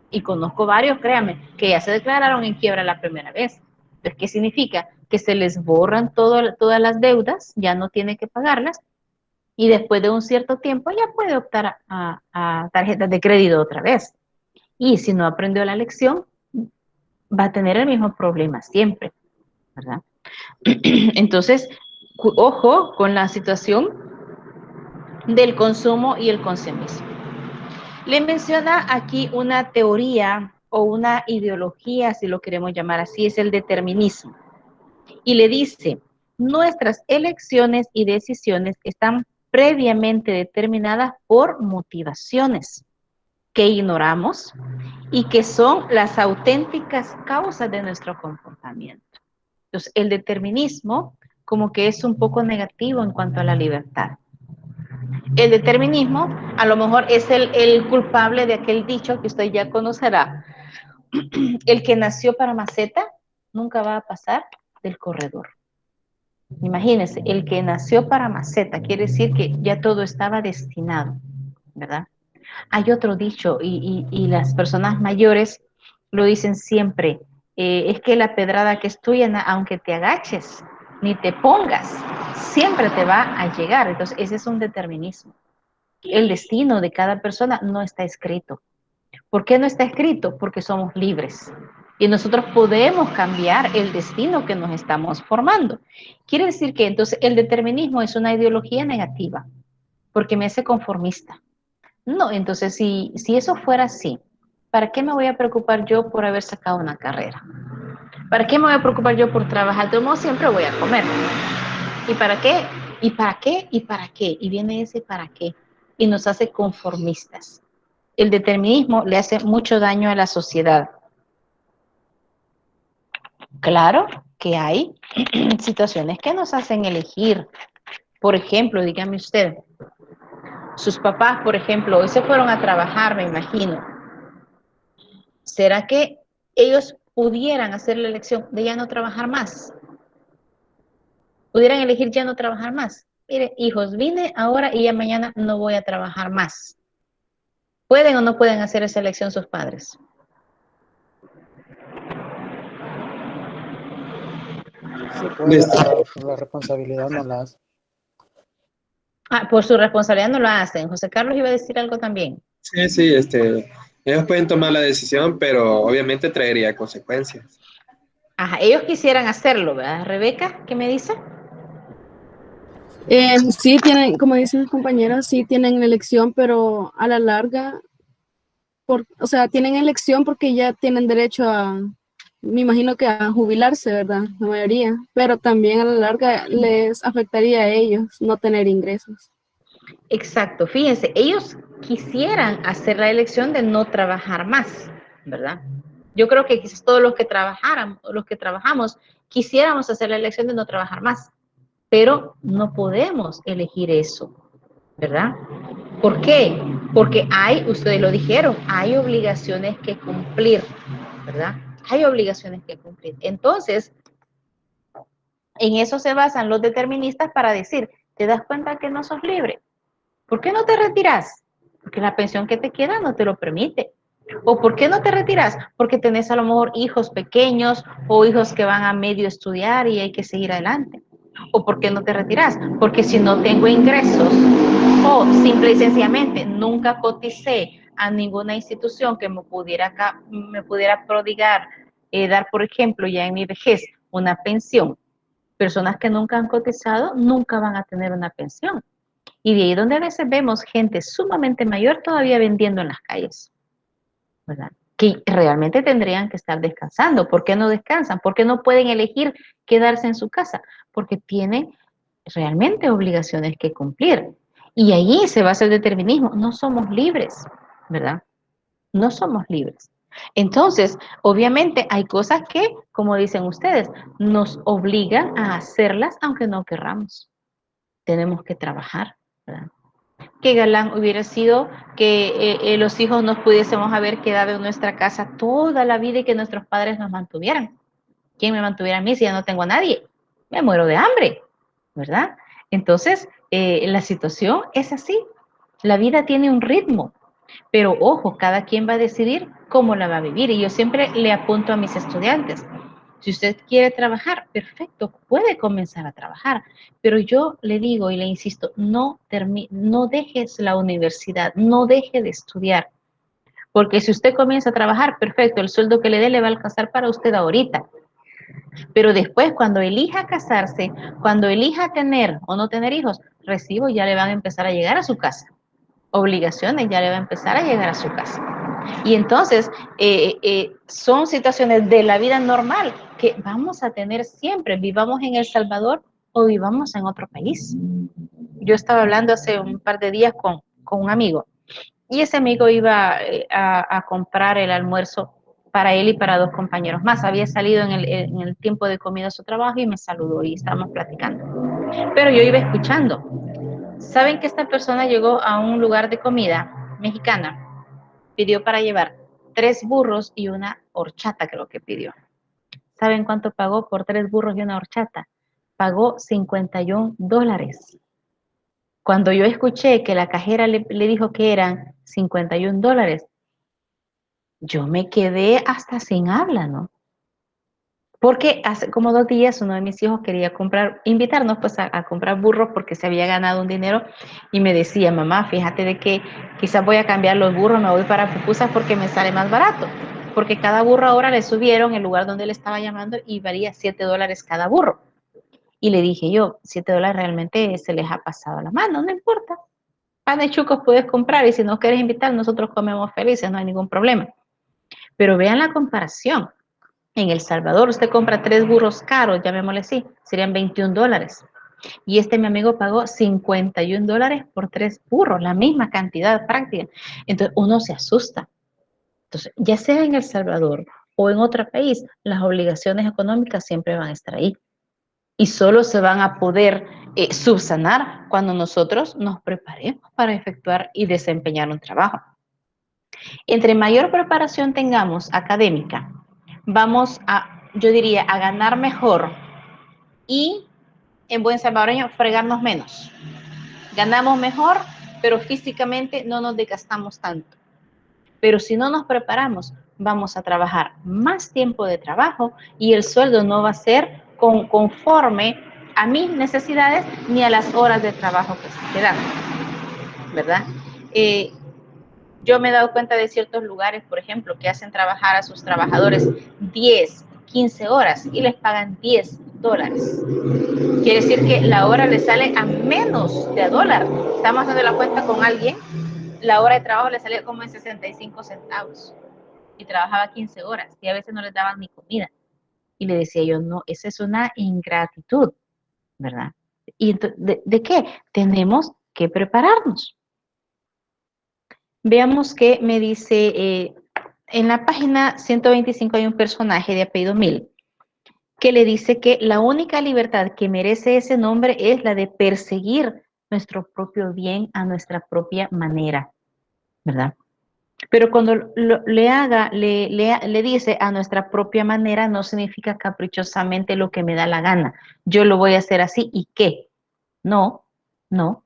Y conozco varios, créanme, que ya se declararon en quiebra la primera vez. Entonces, ¿qué significa? Que se les borran todas las deudas, ya no tiene que pagarlas, y después de un cierto tiempo ya puede optar a tarjetas de crédito otra vez. Y si no aprendió la lección, va a tener el mismo problema siempre, ¿verdad? Entonces, ojo con la situación del consumo y el consumismo. Le menciona aquí una teoría o una ideología, si lo queremos llamar así, es el determinismo. Y le dice, nuestras elecciones y decisiones están previamente determinadas por motivaciones que ignoramos y que son las auténticas causas de nuestro comportamiento. Entonces, el determinismo como que es un poco negativo en cuanto a la libertad. El determinismo a lo mejor es el culpable de aquel dicho que usted ya conocerá. El que nació para maceta nunca va a pasar del corredor. Imagínense, el que nació para maceta quiere decir que ya todo estaba destinado, ¿verdad? Hay otro dicho y las personas mayores lo dicen siempre, es que la pedrada que es tuya, aunque te agaches, ni te pongas, siempre te va a llegar. Entonces, ese es un determinismo. El destino de cada persona no está escrito. ¿Por qué no está escrito? Porque somos libres. Y nosotros podemos cambiar el destino que nos estamos formando. Quiere decir que entonces el determinismo es una ideología negativa, porque me hace conformista. No, entonces si eso fuera así, ¿para qué me voy a preocupar yo por haber sacado una carrera? ¿Para qué me voy a preocupar yo por trabajar? De modo siempre voy a comer. ¿Y para qué? ¿Y para qué? ¿Y para qué? Y viene ese para qué. Y nos hace conformistas. El determinismo le hace mucho daño a la sociedad. Claro que hay situaciones que nos hacen elegir. Por ejemplo, dígame usted, sus papás, por ejemplo, hoy se fueron a trabajar, me imagino. ¿Será que ellos pudieran hacer la elección de ya no trabajar más? ¿Pudieran elegir ya no trabajar más? Mire, hijos, vine ahora y ya mañana no voy a trabajar más. ¿Pueden o no pueden hacer esa elección sus padres? Sí puede, pero la responsabilidad no la hace. Ah, por su responsabilidad no lo hacen. José Carlos iba a decir algo también. Sí, sí, ellos pueden tomar la decisión, pero obviamente traería consecuencias. Ajá, ellos quisieran hacerlo, ¿verdad? Rebeca, ¿qué me dice? Sí tienen, como dicen mis compañeros, sí tienen elección, pero a la larga, o sea, tienen elección porque ya tienen derecho a, me imagino que a jubilarse, ¿verdad? La mayoría, pero también a la larga les afectaría a ellos no tener ingresos. Exacto, fíjense, ellos quisieran hacer la elección de no trabajar más, ¿verdad? Yo creo que quizás todos los que trabajamos, quisiéramos hacer la elección de no trabajar más, pero no podemos elegir eso, ¿verdad? ¿Por qué? Porque ustedes lo dijeron, hay obligaciones que cumplir, ¿verdad? Hay obligaciones que cumplir. Entonces, en eso se basan los deterministas para decir, ¿te das cuenta que no sos libre? ¿Por qué no te retiras? Porque la pensión que te queda no te lo permite. ¿O por qué no te retiras? Porque tenés a lo mejor hijos pequeños o hijos que van a medio estudiar y hay que seguir adelante. ¿O por qué no te retiras? Porque si no tengo ingresos o simple y sencillamente nunca coticé a ninguna institución que me pudiera prodigar, dar por ejemplo ya en mi vejez una pensión. Personas que nunca han cotizado nunca van a tener una pensión. Y de ahí donde a veces vemos gente sumamente mayor todavía vendiendo en las calles, ¿verdad? Que realmente tendrían que estar descansando. ¿Por qué no descansan? ¿Por qué no pueden elegir quedarse en su casa? Porque tienen realmente obligaciones que cumplir. Y ahí se basa el determinismo. No somos libres, ¿verdad? No somos libres. Entonces, obviamente hay cosas que, como dicen ustedes, nos obligan a hacerlas aunque no querramos. Tenemos que trabajar, ¿verdad? Qué galán hubiera sido que los hijos nos pudiésemos haber quedado en nuestra casa toda la vida y que nuestros padres nos mantuvieran. ¿Quién me mantuviera a mí si ya no tengo a nadie? Me muero de hambre, ¿verdad? Entonces, la situación es así. La vida tiene un ritmo, pero ojo, cada quien va a decidir cómo la va a vivir. Y yo siempre le apunto a mis estudiantes, si usted quiere trabajar, perfecto, puede comenzar a trabajar, pero yo le digo y le insisto, no dejes la universidad, no deje de estudiar, porque si usted comienza a trabajar, perfecto, el sueldo que le dé le va a alcanzar para usted ahorita, pero después cuando elija casarse, cuando elija tener o no tener hijos, recibos ya le van a empezar a llegar a su casa, obligaciones ya le va a empezar a llegar a su casa. Y entonces son situaciones de la vida normal que vamos a tener siempre, vivamos en El Salvador o vivamos en otro país. yo estaba hablando hace un par de días con un amigo y ese amigo iba a comprar el almuerzo para él y para 2 compañeros más. Había salido en el tiempo de comida a su trabajo y me saludó y estábamos platicando. Pero yo iba escuchando. ¿Saben que esta persona llegó a un lugar de comida mexicana? Pidió para llevar 3 burros y una horchata, creo que pidió. ¿Saben cuánto pagó por 3 burros y una horchata? Pagó $51. Cuando yo escuché que la cajera le dijo que eran $51, yo me quedé hasta sin habla, ¿no? Porque hace como 2 días uno de mis hijos quería invitarnos pues a comprar burros porque se había ganado un dinero y me decía, mamá, fíjate de que quizás voy a cambiar los burros, me voy para pupusas porque me sale más barato. Porque cada burro ahora le subieron el lugar donde le estaba llamando y valía $7 cada burro. Y le dije yo, $7 realmente se les ha pasado la mano, no importa. Pan de chucos puedes comprar y si no quieres invitar, nosotros comemos felices, no hay ningún problema. Pero vean la comparación. En El Salvador usted compra 3 burros caros, llamémosle así, serían $21. Y mi amigo pagó $51 por 3 burros, la misma cantidad práctica. Entonces uno se asusta. Entonces, ya sea en El Salvador o en otro país, las obligaciones económicas siempre van a estar ahí. Y solo se van a poder subsanar cuando nosotros nos preparemos para efectuar y desempeñar un trabajo. Entre mayor preparación tengamos académica, vamos a, yo diría, a ganar mejor y, en buen salvadoreño, fregarnos menos. Ganamos mejor, pero físicamente no nos desgastamos tanto. Pero si no nos preparamos, vamos a trabajar más tiempo de trabajo y el sueldo no va a ser conforme a mis necesidades ni a las horas de trabajo que se dan, ¿verdad? Yo me he dado cuenta de ciertos lugares, por ejemplo, que hacen trabajar a sus trabajadores 10, 15 horas y les pagan $10. Quiere decir que la hora le sale a menos de $1. Estamos haciendo la cuenta con alguien, la hora de trabajo le salía como en 65 centavos y trabajaba 15 horas y a veces no les daban ni comida. Y le decía yo, no, esa es una ingratitud, ¿verdad? ¿Y de qué? Tenemos que prepararnos. Veamos qué me dice, en la página 125 hay un personaje de apellido Mil que le dice que la única libertad que merece ese nombre es la de perseguir nuestro propio bien a nuestra propia manera, ¿verdad? Pero cuando le dice a nuestra propia manera, no significa caprichosamente lo que me da la gana. Yo lo voy a hacer así y qué. No, no.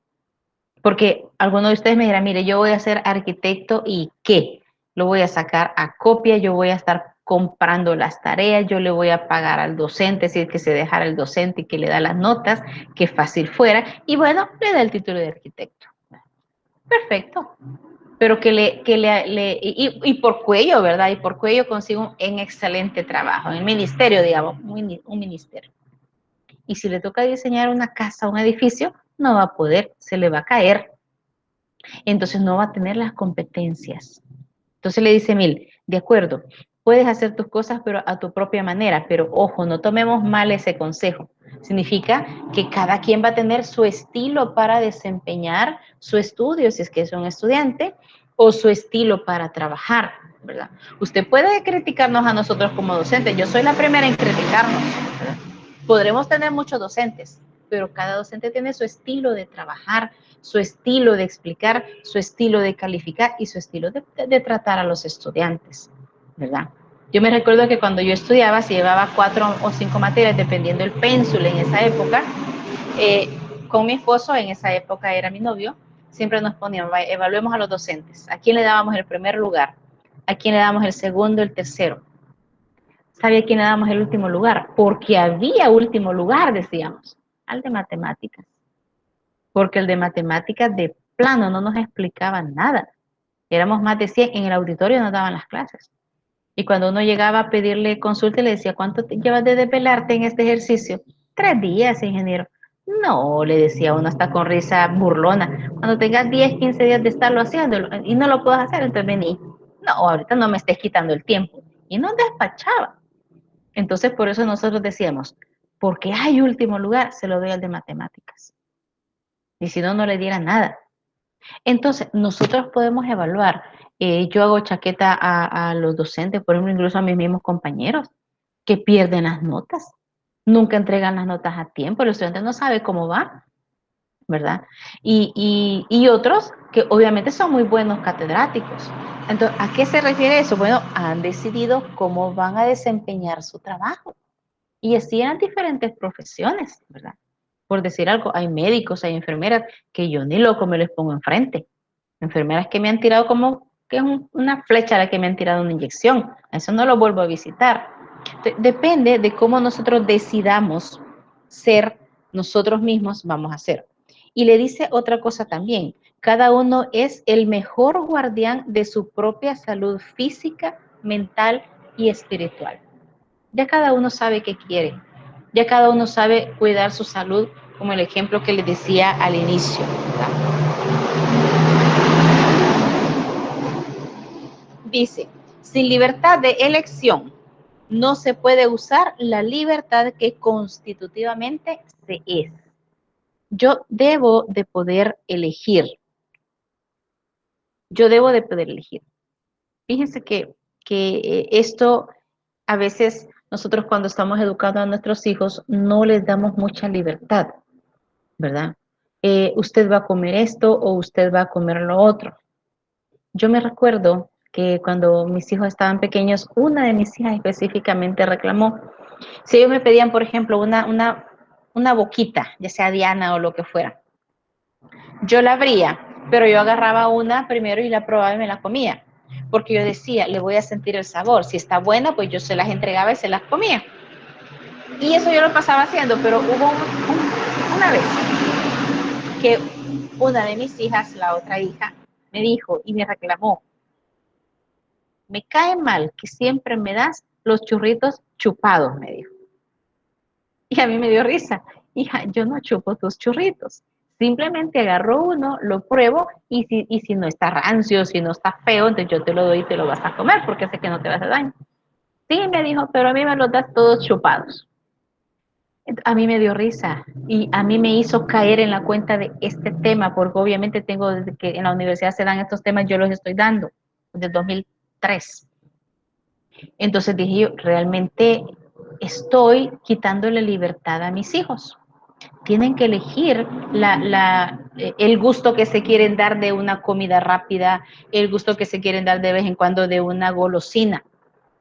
Porque alguno de ustedes me dirá, mire, yo voy a ser arquitecto y qué. Lo voy a sacar a copia, yo voy a estar comprando las tareas, yo le voy a pagar al docente, si es que se dejara el docente y que le da las notas, que fácil fuera. Y bueno, le da el título de arquitecto. Perfecto. Pero y por cuello, ¿verdad? Y por cuello consigo un excelente trabajo, en el ministerio, digamos, un ministerio. Y si le toca diseñar una casa, un edificio, no va a poder, se le va a caer. Entonces no va a tener las competencias. Entonces le dice Mil, de acuerdo, puedes hacer tus cosas, pero a tu propia manera, pero ojo, no tomemos mal ese consejo. Significa que cada quien va a tener su estilo para desempeñar su estudio, si es que es un estudiante, o su estilo para trabajar, ¿verdad? Usted puede criticarnos a nosotros como docentes, yo soy la primera en criticarnos, ¿verdad? Podremos tener muchos docentes, pero cada docente tiene su estilo de trabajar, su estilo de explicar, su estilo de calificar y su estilo de tratar a los estudiantes, ¿verdad? Yo me recuerdo que cuando yo estudiaba, si llevaba 4 o 5 materias, dependiendo del pénsul en esa época, con mi esposo, en esa época era mi novio, siempre nos poníamos, evaluemos a los docentes. ¿A quién le dábamos el primer lugar? ¿A quién le damos el segundo, el tercero? ¿Sabe a quién le damos el último lugar? Porque había último lugar, decíamos, al de matemáticas. Porque el de matemáticas de plano no nos explicaba nada. Éramos más de 100, en el auditorio nos daban las clases. Y cuando uno llegaba a pedirle consulta, le decía, ¿cuánto te llevas de desvelarte en este ejercicio? 3 días, ingeniero. No, le decía uno hasta con risa burlona. Cuando tengas 10, 15 días de estarlo haciendo y no lo puedas hacer, entonces vení. No, ahorita no me estés quitando el tiempo. Y nos despachaba. Entonces, por eso nosotros decíamos, porque hay último lugar, se lo doy al de matemáticas. y si no, no le diera nada. Entonces, nosotros podemos evaluar. Yo hago chaqueta a los docentes, por ejemplo, incluso a mis mismos compañeros, que pierden las notas. Nunca entregan las notas a tiempo. El estudiante no sabe cómo va, ¿verdad? Y otros que obviamente son muy buenos catedráticos. Entonces, ¿a qué se refiere eso? Bueno, han decidido cómo van a desempeñar su trabajo. Y así en diferentes profesiones, ¿verdad? Por decir algo, hay médicos, hay enfermeras que yo ni loco me les pongo enfrente. Enfermeras que me han tirado como que es una flecha a la que me han tirado una inyección. Eso no lo vuelvo a visitar. Depende de cómo nosotros decidamos ser nosotros mismos, vamos a ser. Y le dice otra cosa también. Cada uno es el mejor guardián de su propia salud física, mental y espiritual. Ya cada uno sabe qué quiere. Ya cada uno sabe cuidar su salud, como el ejemplo que les decía al inicio, ¿verdad? Dice, sin libertad de elección, no se puede usar la libertad que constitutivamente se es. Yo debo de poder elegir. Yo debo de poder elegir. Fíjense que esto a veces nosotros cuando estamos educando a nuestros hijos no les damos mucha libertad, ¿verdad? Usted va a comer esto o usted va a comer lo otro. Yo me recuerdo que cuando mis hijos estaban pequeños, una de mis hijas específicamente reclamó, si ellos me pedían, por ejemplo, una boquita, ya sea Diana o lo que fuera, yo la abría, pero yo agarraba una primero y la probaba y me la comía, porque yo decía, le voy a sentir el sabor, si está buena, pues yo se las entregaba y se las comía. Y eso yo lo pasaba haciendo, pero hubo una vez que una de mis hijas, la otra hija, me dijo y me reclamó, me cae mal que siempre me das los churritos chupados, me dijo. Y a mí me dio risa. Hija, yo no chupo tus churritos. Simplemente agarro uno, lo pruebo y si no está rancio, si no está feo, entonces yo te lo doy y te lo vas a comer porque sé que no te va a hacer daño. Sí, me dijo, pero a mí me los das todos chupados. A mí me dio risa y a mí me hizo caer en la cuenta de este tema, porque obviamente tengo desde que en la universidad se dan estos temas, yo los estoy dando desde 2003. Entonces dije yo, realmente estoy quitándole libertad a mis hijos. Tienen que elegir el gusto que se quieren dar de una comida rápida, el gusto que se quieren dar de vez en cuando de una golosina.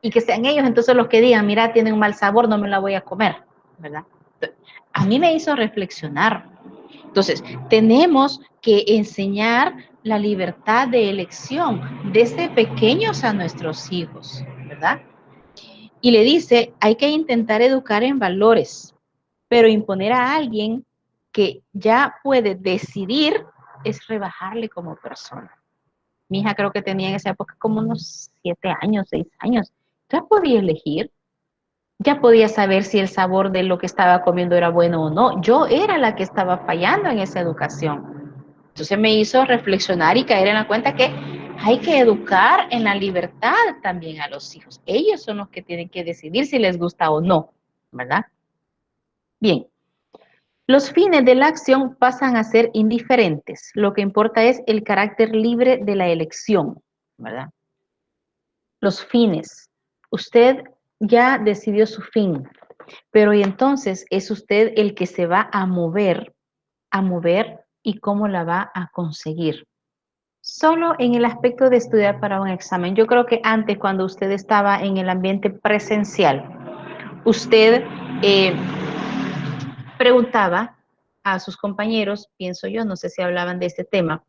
Y que sean ellos entonces los que digan, mira, tiene un mal sabor, no me la voy a comer, ¿verdad? A mí me hizo reflexionar. Entonces, tenemos que enseñar la libertad de elección desde pequeños a nuestros hijos, ¿verdad? Y le dice, hay que intentar educar en valores, pero imponer a alguien que ya puede decidir es rebajarle como persona. Mi hija creo que tenía en esa época como unos 7 años, 6 años. Ya podía elegir, ya podía saber si el sabor de lo que estaba comiendo era bueno o no. Yo era la que estaba fallando en esa educación. Entonces me hizo reflexionar y caer en la cuenta que hay que educar en la libertad también a los hijos. Ellos son los que tienen que decidir si les gusta o no, ¿verdad? Bien, los fines de la acción pasan a ser indiferentes. Lo que importa es el carácter libre de la elección, ¿verdad? Los fines. Usted ya decidió su fin, pero y entonces es usted el que se va a mover y cómo la va a conseguir. Solo en el aspecto de estudiar para un examen. Yo creo que antes, cuando usted estaba en el ambiente presencial, usted preguntaba a sus compañeros, pienso yo, no sé si hablaban de este tema,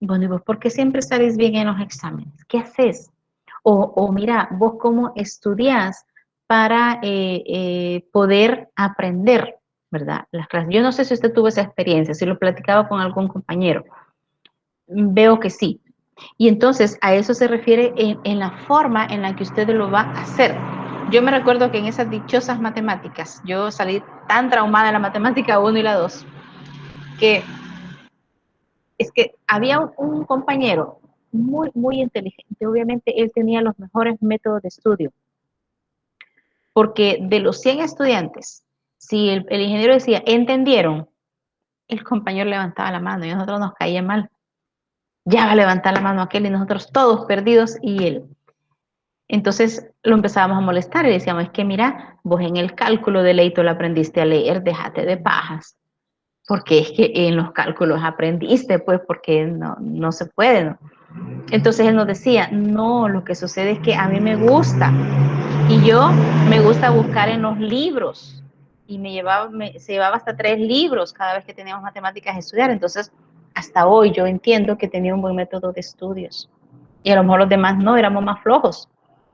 bueno, ¿y vos por qué siempre salís bien en los exámenes? ¿Qué haces? O mira, vos cómo estudiás para poder aprender, ¿verdad? Las clases. Yo no sé si usted tuvo esa experiencia, si lo platicaba con algún compañero. Veo que sí. Y entonces a eso se refiere en la forma en la que usted lo va a hacer. Yo me recuerdo que en esas dichosas matemáticas, yo salí tan traumada de la matemática 1 y la 2, que es que había un compañero muy, muy inteligente. Obviamente él tenía los mejores métodos de estudio, porque de los 100 estudiantes, si el ingeniero decía, ¿entendieron? el compañero levantaba la mano y a nosotros nos caía mal. Ya va a levantar la mano aquel y nosotros todos perdidos y él. Entonces lo empezábamos a molestar y decíamos, es que mira, vos en el cálculo de Leito lo aprendiste a leer, déjate de pajas. Porque es que en los cálculos aprendiste, pues, porque no se puede, ¿no? Entonces él nos decía, no, lo que sucede es que a mí me gusta y yo me gusta buscar en los libros y se llevaba hasta 3 libros cada vez que teníamos matemáticas a estudiar. Entonces, hasta hoy yo entiendo que tenía un buen método de estudios y a lo mejor los demás no, éramos más flojos.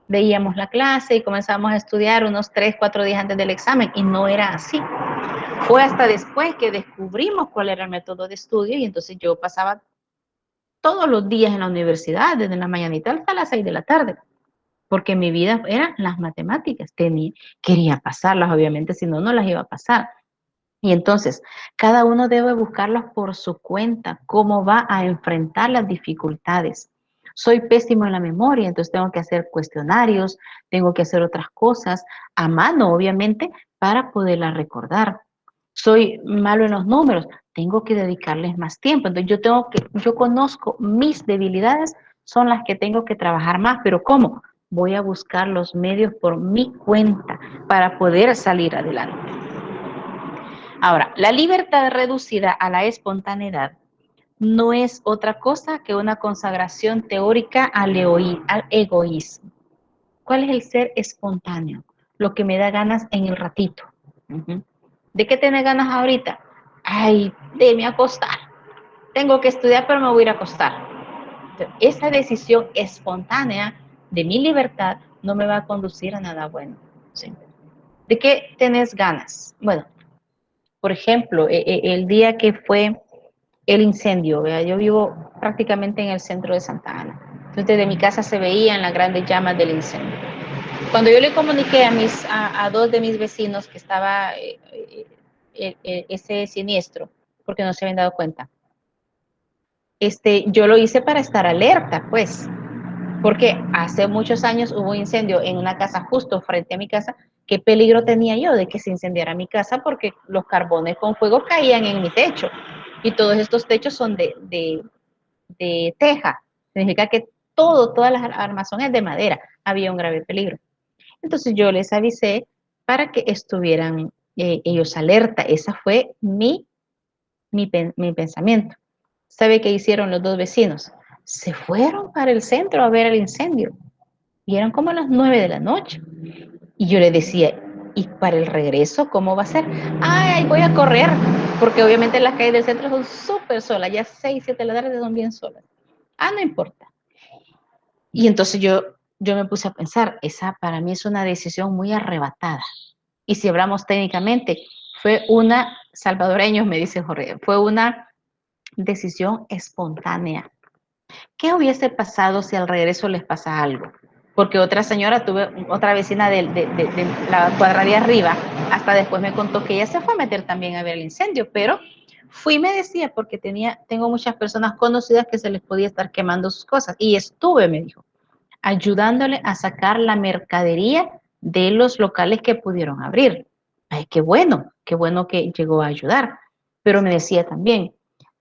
Veíamos la clase y comenzábamos a estudiar unos 3, 4 días antes del examen y no era así. Fue hasta después que descubrimos cuál era el método de estudio y entonces yo pasaba todos los días en la universidad, desde la mañanita hasta las 6 de la tarde, porque mi vida eran las matemáticas. Quería pasarlas, obviamente, si no, no las iba a pasar. Y entonces, cada uno debe buscarlas por su cuenta, cómo va a enfrentar las dificultades. Soy pésimo en la memoria, entonces tengo que hacer cuestionarios, tengo que hacer otras cosas a mano, obviamente, para poderlas recordar. Soy malo en los números, tengo que dedicarles más tiempo. Entonces yo conozco mis debilidades, son las que tengo que trabajar más, pero ¿cómo? Voy a buscar los medios por mi cuenta para poder salir adelante. Ahora, la libertad reducida a la espontaneidad no es otra cosa que una consagración teórica al egoísmo. ¿Cuál es el ser espontáneo? Lo que me da ganas en el ratito. ¿De qué tenés ganas ahorita? Ay, de irme a acostar. Tengo que estudiar, pero me voy a ir a acostar. Entonces, esa decisión espontánea de mi libertad no me va a conducir a nada bueno. ¿Sí? ¿De qué tenés ganas? Bueno, por ejemplo, el día que fue el incendio, ¿verdad? Yo vivo prácticamente en el centro de Santa Ana. Entonces, desde mi casa se veían las grandes llamas del incendio. Cuando yo le comuniqué a 2 de mis vecinos que estaba ese siniestro, porque no se habían dado cuenta, yo lo hice para estar alerta, pues, porque hace muchos años hubo un incendio en una casa justo frente a mi casa. ¿Qué peligro tenía yo de que se incendiara mi casa? Porque los carbones con fuego caían en mi techo y todos estos techos son de teja. Significa que todas las armazones de madera. Había un grave peligro. Entonces yo les avisé para que estuvieran ellos alerta. Ese fue mi pensamiento. ¿Sabe qué hicieron los 2 vecinos? Se fueron para el centro a ver el incendio. Y eran como las 9 de la noche. Y yo le decía, ¿y para el regreso cómo va a ser? Ay, voy a correr, porque obviamente las calles del centro son súper solas. Ya 6, 7 de la tarde son bien solas. No importa. Y entonces yo me puse a pensar, esa para mí es una decisión muy arrebatada. Y si hablamos técnicamente, salvadoreños me dice Jorge, fue una decisión espontánea. ¿Qué hubiese pasado si al regreso les pasa algo? Porque otra vecina de la cuadra de arriba, hasta después me contó que ella se fue a meter también a ver el incendio, pero fui y me decía, porque tengo muchas personas conocidas que se les podía estar quemando sus cosas, y estuve, me dijo, ayudándole a sacar la mercadería de los locales que pudieron abrir. Ay, qué bueno que llegó a ayudar. Pero me decía también,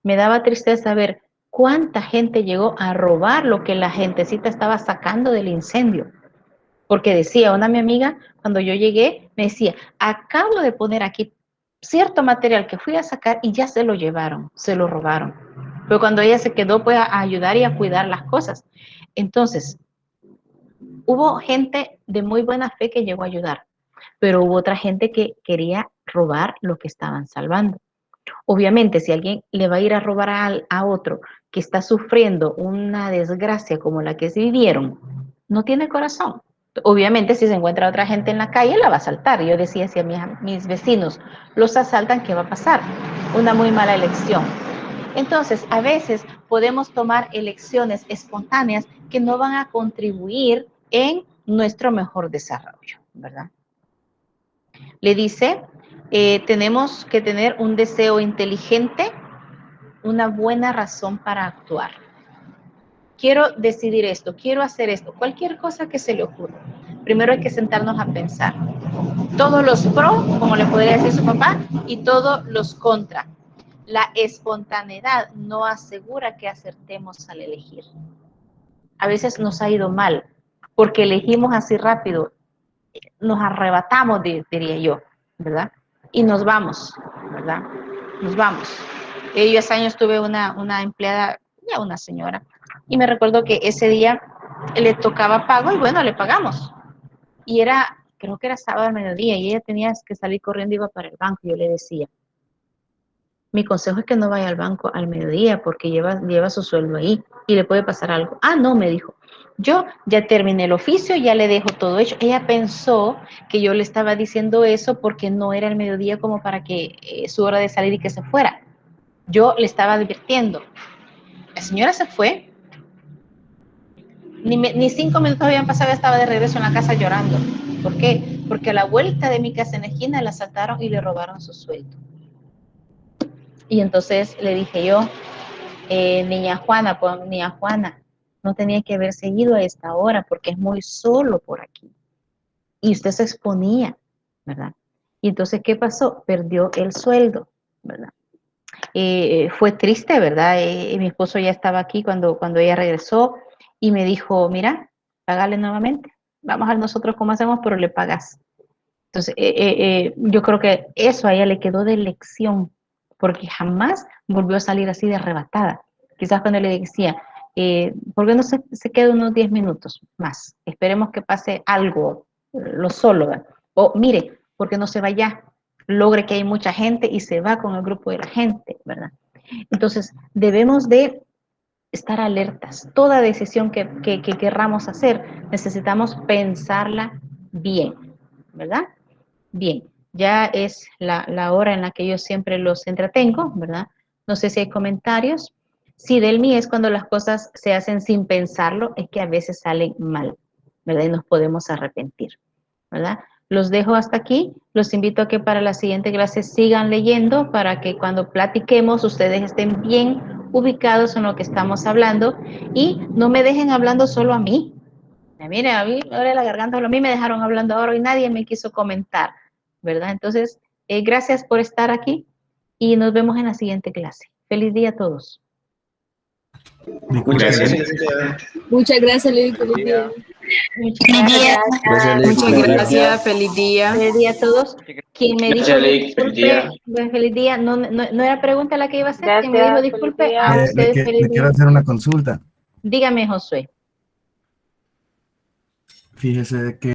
me daba tristeza ver cuánta gente llegó a robar lo que la gentecita estaba sacando del incendio. Porque decía, mi amiga, cuando yo llegué, me decía, acabo de poner aquí cierto material que fui a sacar y ya se lo llevaron, se lo robaron. Pero cuando ella se quedó pues a ayudar y a cuidar las cosas. Entonces, hubo gente de muy buena fe que llegó a ayudar, pero hubo otra gente que quería robar lo que estaban salvando. Obviamente, si alguien le va a ir a robar a otro que está sufriendo una desgracia como la que se vivieron, no tiene corazón. Obviamente, si se encuentra otra gente en la calle, la va a asaltar. Yo decía, si a mis vecinos los asaltan, ¿qué va a pasar? Una muy mala elección. Entonces, a veces podemos tomar elecciones espontáneas que no van a contribuir en nuestro mejor desarrollo, ¿verdad? Le dice, tenemos que tener un deseo inteligente, una buena razón para actuar. Quiero decidir esto, quiero hacer esto, cualquier cosa que se le ocurra. Primero hay que sentarnos a pensar. Todos los pro, como le podría decir su papá, y todos los contra. La espontaneidad no asegura que acertemos al elegir. A veces nos ha ido mal, porque elegimos así rápido, nos arrebatamos, diría yo, ¿verdad? Y nos vamos, ¿verdad? Nos vamos. Yo hace años tuve una empleada, ya una señora, y me recuerdo que ese día le tocaba pago y bueno, le pagamos. Y era, creo que era sábado al mediodía, y ella tenía que salir corriendo, iba para el banco, y yo le decía, mi consejo es que no vaya al banco al mediodía porque lleva su sueldo ahí y le puede pasar algo. Ah, no, me dijo. Yo ya terminé el oficio, ya le dejo todo hecho. Ella pensó que yo le estaba diciendo eso porque no era el mediodía como para que su hora de salir y que se fuera. Yo le estaba advirtiendo. La señora se fue. Ni 5 minutos habían pasado, ya estaba de regreso en la casa llorando. ¿Por qué? Porque a la vuelta de mi casa en la esquina la asaltaron y le robaron su sueldo. Y entonces le dije yo, niña Juana, no tenía que haber seguido a esta hora porque es muy solo por aquí. Y usted se exponía, ¿verdad? Y entonces, ¿qué pasó? Perdió el sueldo, ¿verdad? Fue triste, ¿verdad? Mi esposo ya estaba aquí cuando ella regresó y me dijo, mira, págale nuevamente. Vamos a ver nosotros cómo hacemos, pero le pagas. Entonces, yo creo que eso a ella le quedó de lección, porque jamás volvió a salir así de arrebatada. Quizás cuando le decía, ¿por qué no se queda unos 10 minutos más? Esperemos que pase algo, lo solo, ¿verdad? O mire, ¿por qué no se va ya? Logre que hay mucha gente y se va con el grupo de la gente, ¿verdad? Entonces, debemos de estar alertas. Toda decisión que querramos hacer, necesitamos pensarla bien, ¿verdad? Bien, ya es la hora en la que yo siempre los entretengo, ¿verdad? No sé si hay comentarios. Sí, del mí es cuando las cosas se hacen sin pensarlo, es que a veces salen mal, ¿verdad? Y nos podemos arrepentir, ¿verdad? Los dejo hasta aquí. Los invito a que para la siguiente clase sigan leyendo para que cuando platiquemos ustedes estén bien ubicados en lo que estamos hablando y no me dejen hablando solo a mí. Mire, a mí me duele la garganta, a mí me dejaron hablando ahora y nadie me quiso comentar, ¿verdad? Entonces, gracias por estar aquí y nos vemos en la siguiente clase. Feliz día a todos. Muchas Gracias. gracias. Muchas gracias, Lili. Feliz día. Muchas gracias. Gracias, Lick. Muchas gracias, feliz día. Feliz día a todos. Quien me dijo Gracias, Lick. Feliz disculpe, día. buen feliz día, no era pregunta la que iba a hacer. Quien me dijo Gracias, disculpe, feliz día. a ustedes Le feliz quiero día. hacer una consulta. Dígame, Josué. Fíjese que